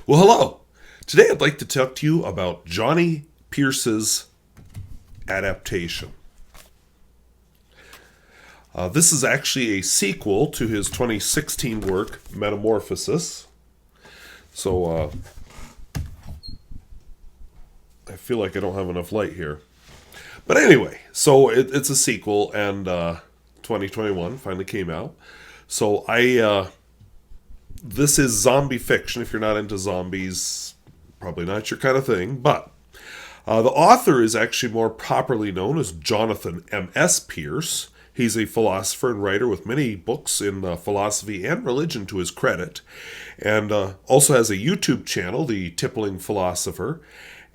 Well, hello. Today I'd like to talk to you about Johnny Pearce's Adaptation. This is actually a sequel to his 2016 work, Metamorphosis. So, I feel like I don't have enough light here. But anyway, so it's a sequel, and 2021 finally came out. So this is zombie fiction. If you're not into zombies, probably not your kind of thing. But the author is actually more properly known as Jonathan M.S. Pearce. He's a philosopher and writer with many books in philosophy and religion to his credit, and also has a YouTube channel, The Tippling Philosopher,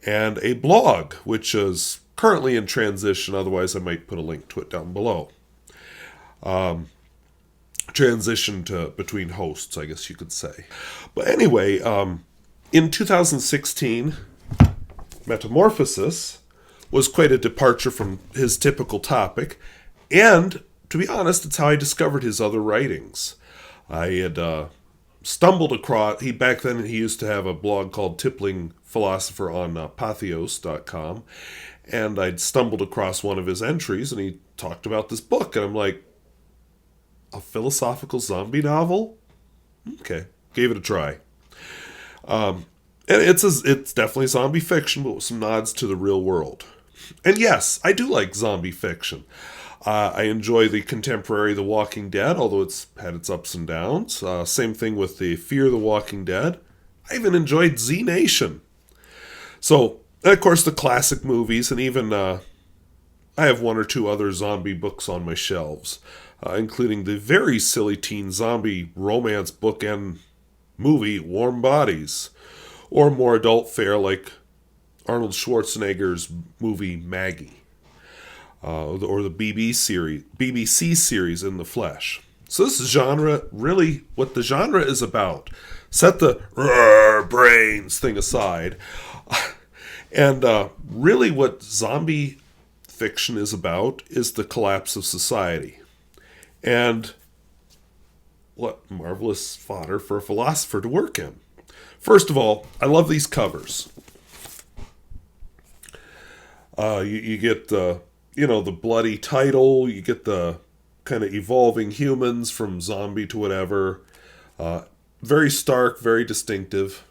and a blog, which is currently in transition. Otherwise, I might put a link to it down below. Transition to between hosts, I guess you could say. But anyway, in 2016, Metamorphosis was quite a departure from his typical topic, and to be honest, it's how I discovered his other writings. I had stumbled across, back then he used to have a blog called Tippling Philosopher on pathos.com, and I'd stumbled across one of his entries, and he talked about this book, and I'm like, a philosophical zombie novel? Okay, gave it a try. And it's definitely zombie fiction, but with some nods to the real world. And yes, I do like zombie fiction. I enjoy the contemporary The Walking Dead, although it's had its ups and downs. Same thing with the Fear the Walking Dead. I even enjoyed Z Nation. So, and of course, the classic movies, and even I have one or two other zombie books on my shelves, including the very silly teen zombie romance book and movie Warm Bodies, or more adult fare like Arnold Schwarzenegger's movie Maggie. Or the BBC series In the Flesh. So this genre, really, what the genre is about. Set the brains thing aside. And really what zombie fiction is about is the collapse of society. And what marvelous fodder for a philosopher to work in. First of all, I love these covers. You get the bloody title, you get the kind of evolving humans from zombie to whatever. Very stark, very distinctive.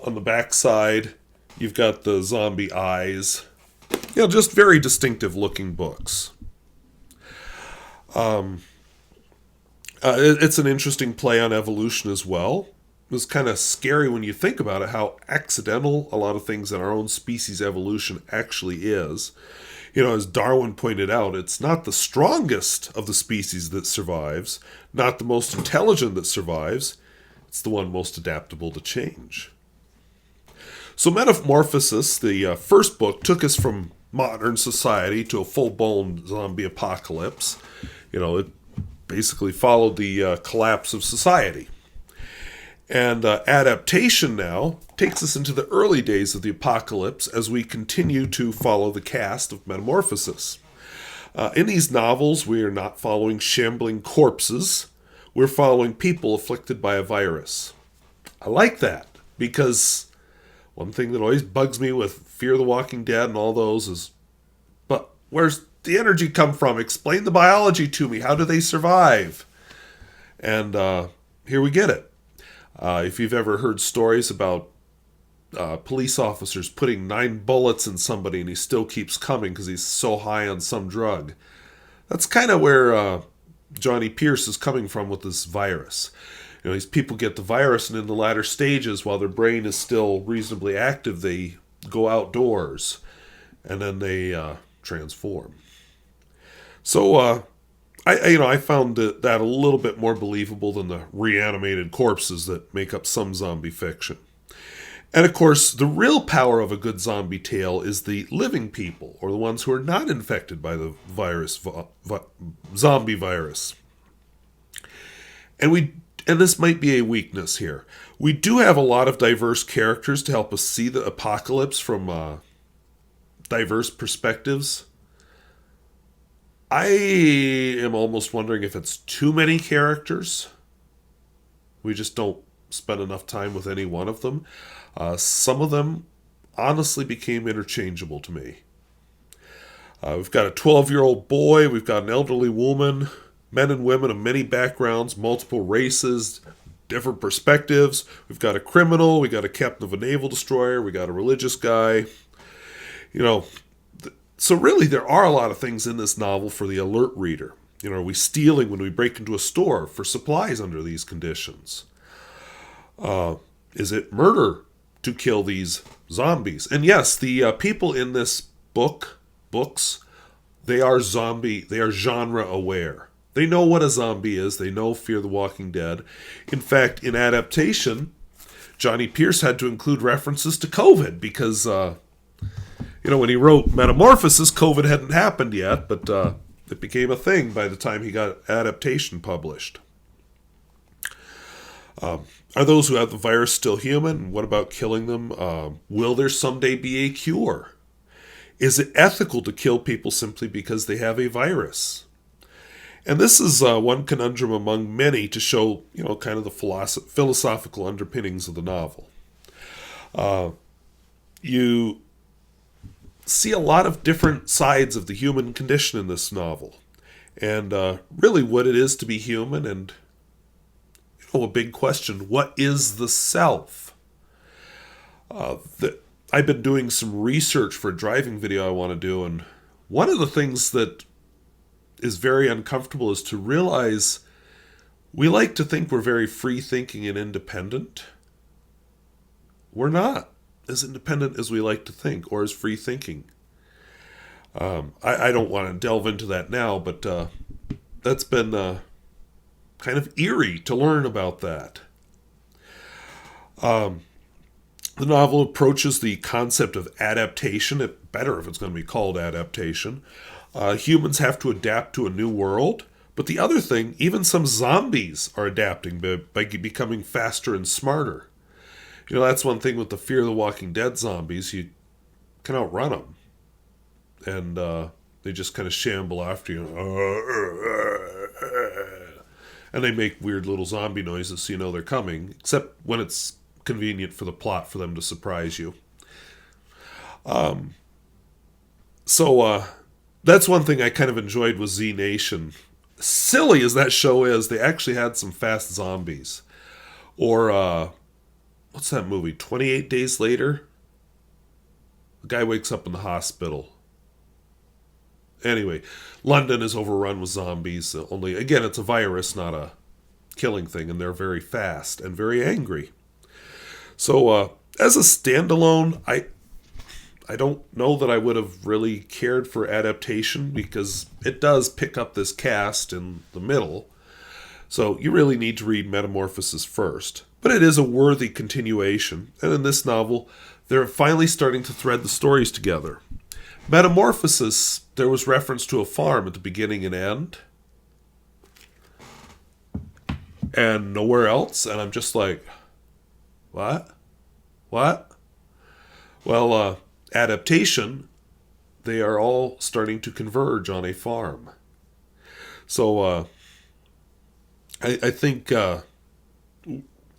On the back side, you've got the zombie eyes. Just very distinctive looking books. It's an interesting play on evolution as well. It was kind of scary when you think about it, how accidental a lot of things in our own species evolution actually is. As Darwin pointed out, it's not the strongest of the species that survives, not the most intelligent that survives, it's the one most adaptable to change. So Metamorphosis, the first book, took us from modern society to a full-blown zombie apocalypse. It basically followed the collapse of society. And Adaptation now takes us into the early days of the apocalypse as we continue to follow the cast of Metamorphosis. In these novels, we are not following shambling corpses. We're following people afflicted by a virus. I like that, because one thing that always bugs me with Fear the Walking Dead and all those is, but where's the energy come from? Explain the biology to me. How do they survive? And here we get it. If you've ever heard stories about police officers putting 9 bullets in somebody and he still keeps coming because he's so high on some drug, that's kind of where Johnny Pearce is coming from with this virus. These people get the virus, and in the latter stages, while their brain is still reasonably active, they go outdoors, and then they transform. So, I found that a little bit more believable than the reanimated corpses that make up some zombie fiction. And of course, the real power of a good zombie tale is the living people, or the ones who are not infected by the virus, zombie virus. And this might be a weakness here. We do have a lot of diverse characters to help us see the apocalypse from diverse perspectives. I am almost wondering if it's too many characters. We just don't spent enough time with any one of them. Some of them honestly became interchangeable to me. We've got a 12-year-old boy, we've got an elderly woman, men and women of many backgrounds, multiple races, different perspectives. We've got a criminal, we got a captain of a naval destroyer, we got a religious guy. You know, so really there are a lot of things in this novel for the alert reader. You know, are we stealing when we break into a store for supplies under these conditions? Is it murder to kill these zombies? And yes, the people in this books, they are genre aware. They know what a zombie is. They know Fear the Walking Dead. In fact, in Adaptation, Johnny Pearce had to include references to COVID because, when he wrote Metamorphosis, COVID hadn't happened yet, but it became a thing by the time he got Adaptation published. Are those who have the virus still human? What about killing them? Will there someday be a cure? Is it ethical to kill people simply because they have a virus? And this is one conundrum among many to show, kind of the philosophical underpinnings of the novel. You see a lot of different sides of the human condition in this novel. And really what it is to be human, and a big question, what is the self? I've been doing some research for a driving video I want to do, and one of the things that is very uncomfortable is to realize we like to think we're very free-thinking and independent. We're not as independent as we like to think, or as free-thinking. I don't want to delve into that now, but that's been kind of eerie to learn about that. The novel approaches the concept of adaptation. It better if it's going to be called adaptation. Humans have to adapt to a new world. But the other thing, even some zombies are adapting by becoming faster and smarter. That's one thing with the Fear the Walking Dead zombies. You can outrun them. And they just kind of shamble after you. And they make weird little zombie noises so you know they're coming. Except when it's convenient for the plot for them to surprise you. So that's one thing I kind of enjoyed with Z Nation. Silly as that show is, they actually had some fast zombies. Or, what's that movie? 28 Days Later? The guy wakes up in the hospital. Anyway, London is overrun with zombies. Only, again, it's a virus, not a killing thing. And they're very fast and very angry. So, as a standalone, I don't know that I would have really cared for Adaptation because it does pick up this cast in the middle. So you really need to read Metamorphosis first. But it is a worthy continuation. And in this novel, they're finally starting to thread the stories together. Metamorphosis, there was reference to a farm at the beginning and end. And nowhere else. And I'm just like, what? Well, Adaptation, they are all starting to converge on a farm. So, I think, I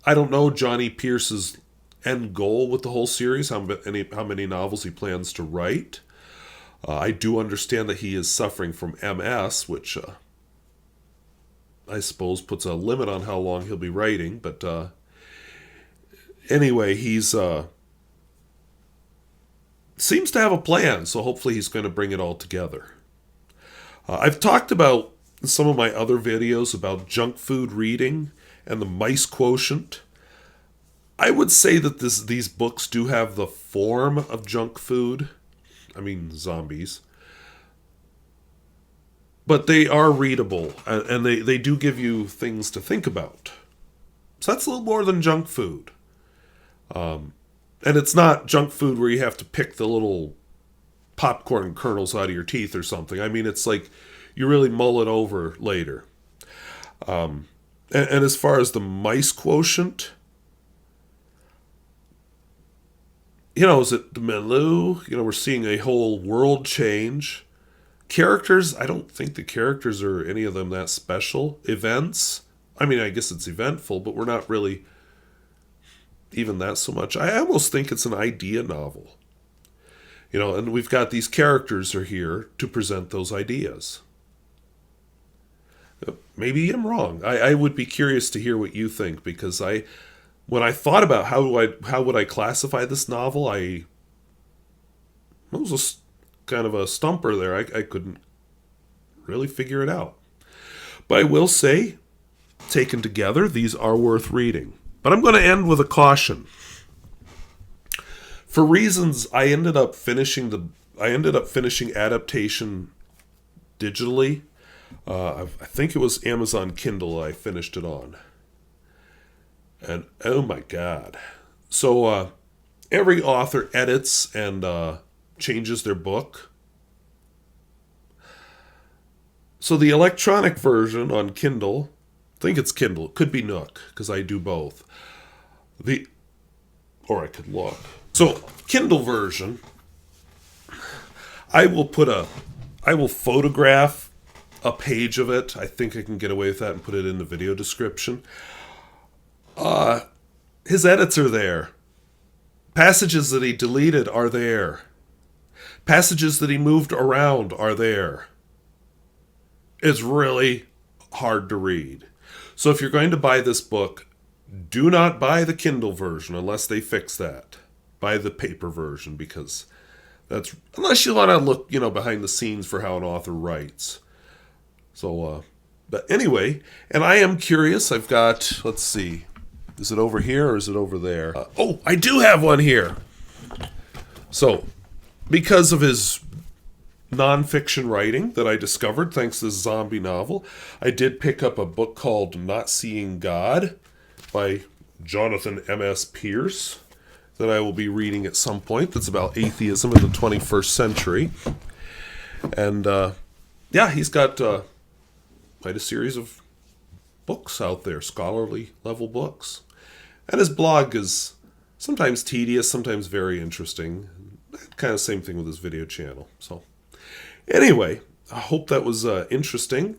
don't know Johnny Pearce's end goal with the whole series, how many novels he plans to write. I do understand that he is suffering from MS, which I suppose puts a limit on how long he'll be writing, but anyway, he's seems to have a plan, so hopefully he's going to bring it all together. I've talked about in some of my other videos about junk food reading and the mice quotient. I would say that these books do have the form of junk food. I mean, zombies. But they are readable, and they do give you things to think about. So that's a little more than junk food. And it's not junk food where you have to pick the little popcorn kernels out of your teeth or something. I mean, it's like you really mull it over later. And as far as the mice quotient, is it the milieu? We're seeing a whole world change. Characters, I don't think the characters are any of them that special. Events, I mean, I guess it's eventful, but we're not really even that so much. I almost think it's an idea novel. And we've got these characters are here to present those ideas. Maybe I'm wrong. I would be curious to hear what you think, because when I thought about how would I classify this novel, it was kind of a stumper there. I couldn't really figure it out. But I will say, taken together, these are worth reading. But I'm going to end with a caution. For reasons, I ended up finishing Adaptation digitally. I think it was Amazon Kindle I finished it on. And oh my God. So every author edits and changes their book. So the electronic version on Kindle, I think it's Kindle, it could be Nook, because I do both. Or I could look. So Kindle version, I will photograph a page of it. I think I can get away with that and put it in the video description. His edits are there. Passages that he deleted are there. Passages that he moved around are there. It's really hard to read. So if you're going to buy this book, do not buy the Kindle version unless they fix that. Buy the paper version, because unless you want to look, behind the scenes for how an author writes. So, but anyway, and I am curious. I've got, let's see, is it over here or is it over there? I do have one here. So, because of his nonfiction writing that I discovered thanks to this zombie novel, I did pick up a book called Not Seeing God by Jonathan M.S. Pearce that I will be reading at some point. That's about atheism in the 21st century. And he's got quite a series of books out there, scholarly level books. And his blog is sometimes tedious, sometimes very interesting. Kind of same thing with his video channel. So anyway, I hope that was interesting.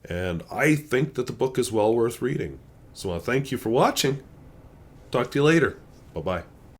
And I think that the book is well worth reading. So I thank you for watching. Talk to you later. Bye-bye.